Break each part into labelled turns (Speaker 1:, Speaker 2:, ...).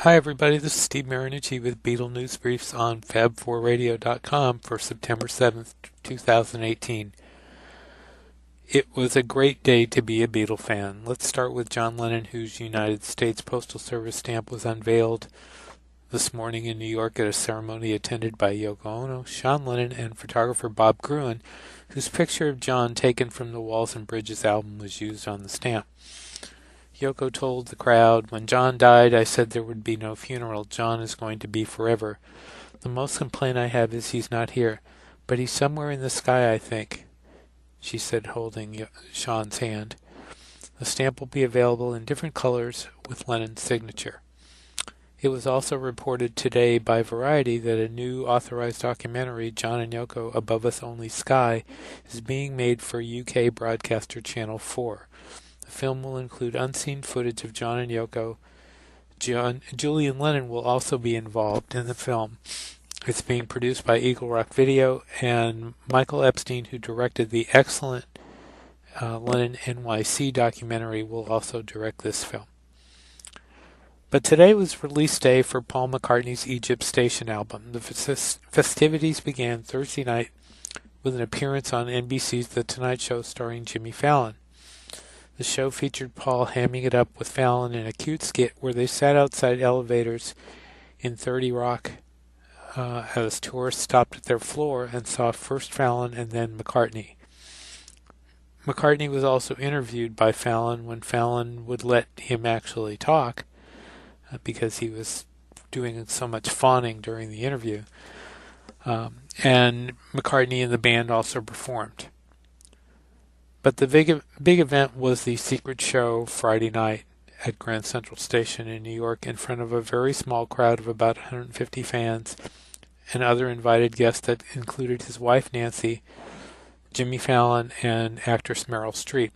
Speaker 1: Hi everybody, this is Steve Marinucci with Beatles News Briefs on fab4radio.com for September 7th, 2018. It was a great day to be a Beatle fan. Let's start with John Lennon, whose United States Postal Service stamp was unveiled this morning in New York at a ceremony attended by Yoko Ono, Sean Lennon, and photographer Bob Gruen, whose picture of John taken from the Walls and Bridges album was used on the stamp. Yoko told the crowd, "When John died, I said there would be no funeral. John is going to be forever. The most complaint I have is he's not here, but he's somewhere in the sky, I think," she said, holding Sean's hand. The stamp will be available in different colors with Lennon's signature. It was also reported today by Variety that a new authorized documentary, John and Yoko, Above Us Only Sky, is being made for UK broadcaster Channel 4. The film will include unseen footage of John and Yoko. Julian Lennon will also be involved in the film. It's being produced by Eagle Rock Video, and Michael Epstein, who directed the excellent Lennon NYC documentary, will also direct this film. But today was release day for Paul McCartney's Egypt Station album. The festivities began Thursday night with an appearance on NBC's The Tonight Show starring Jimmy Fallon. The show featured Paul hamming it up with Fallon in a cute skit where they sat outside elevators in 30 Rock as tourists stopped at their floor and saw first Fallon and then McCartney. McCartney was also interviewed by Fallon when Fallon would let him actually talk because he was doing so much fawning during the interview. And McCartney and the band also performed. But the big event was the secret show Friday night at Grand Central Station in New York in front of a very small crowd of about 150 fans and other invited guests that included his wife Nancy, Jimmy Fallon, and actress Meryl Streep.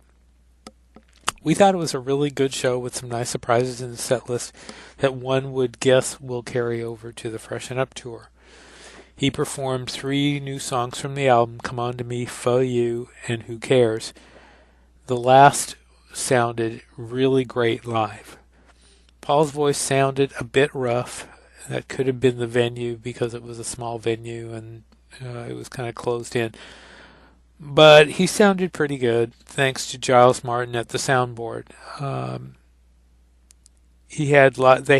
Speaker 1: We thought it was a really good show with some nice surprises in the set list that one would guess will carry over to the Freshen Up tour. He performed 3 new songs from the album, Come On To Me, For You, and Who Cares. The last sounded really great live. Paul's voice sounded a bit rough. That could have been the venue because it was a small venue and it was kind of closed in. But he sounded pretty good, thanks to Giles Martin at the soundboard. They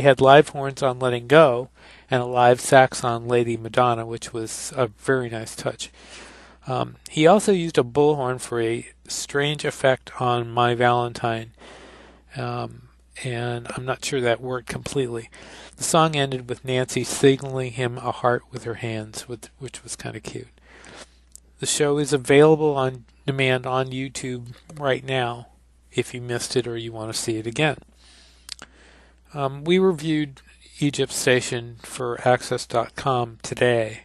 Speaker 1: had live horns on Letting Go and a live sax on Lady Madonna, which was a very nice touch. He also used a bullhorn for a strange effect on My Valentine, and I'm not sure that worked completely. The song ended with Nancy signaling him a heart with her hands, which was kind of cute. The show is available on demand on YouTube right now if you missed it or you want to see it again. We reviewed Egypt Station for Access.com today.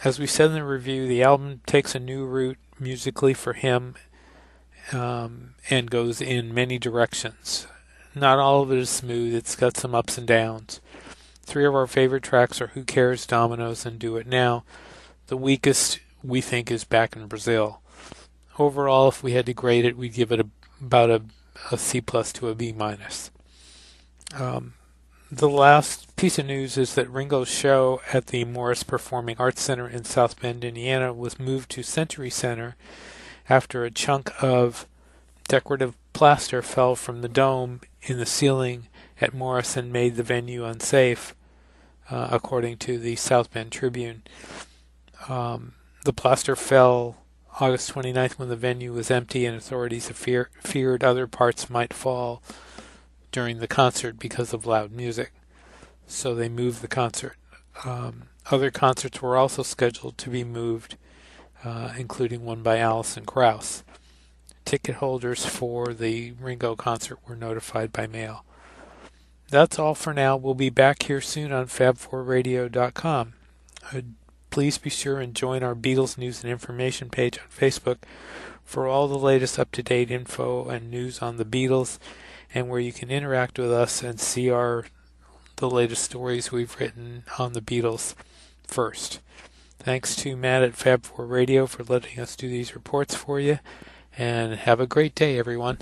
Speaker 1: As we said in the review, the album takes a new route musically for him and goes in many directions. Not all of it is smooth. It's got some ups and downs. 3 of our favorite tracks are Who Cares, Dominoes, and Do It Now. The weakest, we think, is Back in Brazil. Overall, if we had to grade it, we'd give it about a C+ to a B-. The last piece of news is that Ringo's show at the Morris Performing Arts Center in South Bend, Indiana, was moved to Century Center after a chunk of decorative plaster fell from the dome in the ceiling at Morris and made the venue unsafe, according to the South Bend Tribune. The plaster fell August 29th when the venue was empty and authorities feared other parts might fall during the concert because of loud music. So they moved the concert. Other concerts were also scheduled to be moved, including one by Alison Krauss. Ticket holders for the Ringo concert were notified by mail. That's all for now. We'll be back here soon on fab4radio.com. Please be sure and join our Beatles News and Information page on Facebook for all the latest up-to-date info and news on the Beatles, and where you can interact with us and see the latest stories we've written on the Beatles first. Thanks to Matt at Fab4 Radio for letting us do these reports for you, and have a great day, everyone.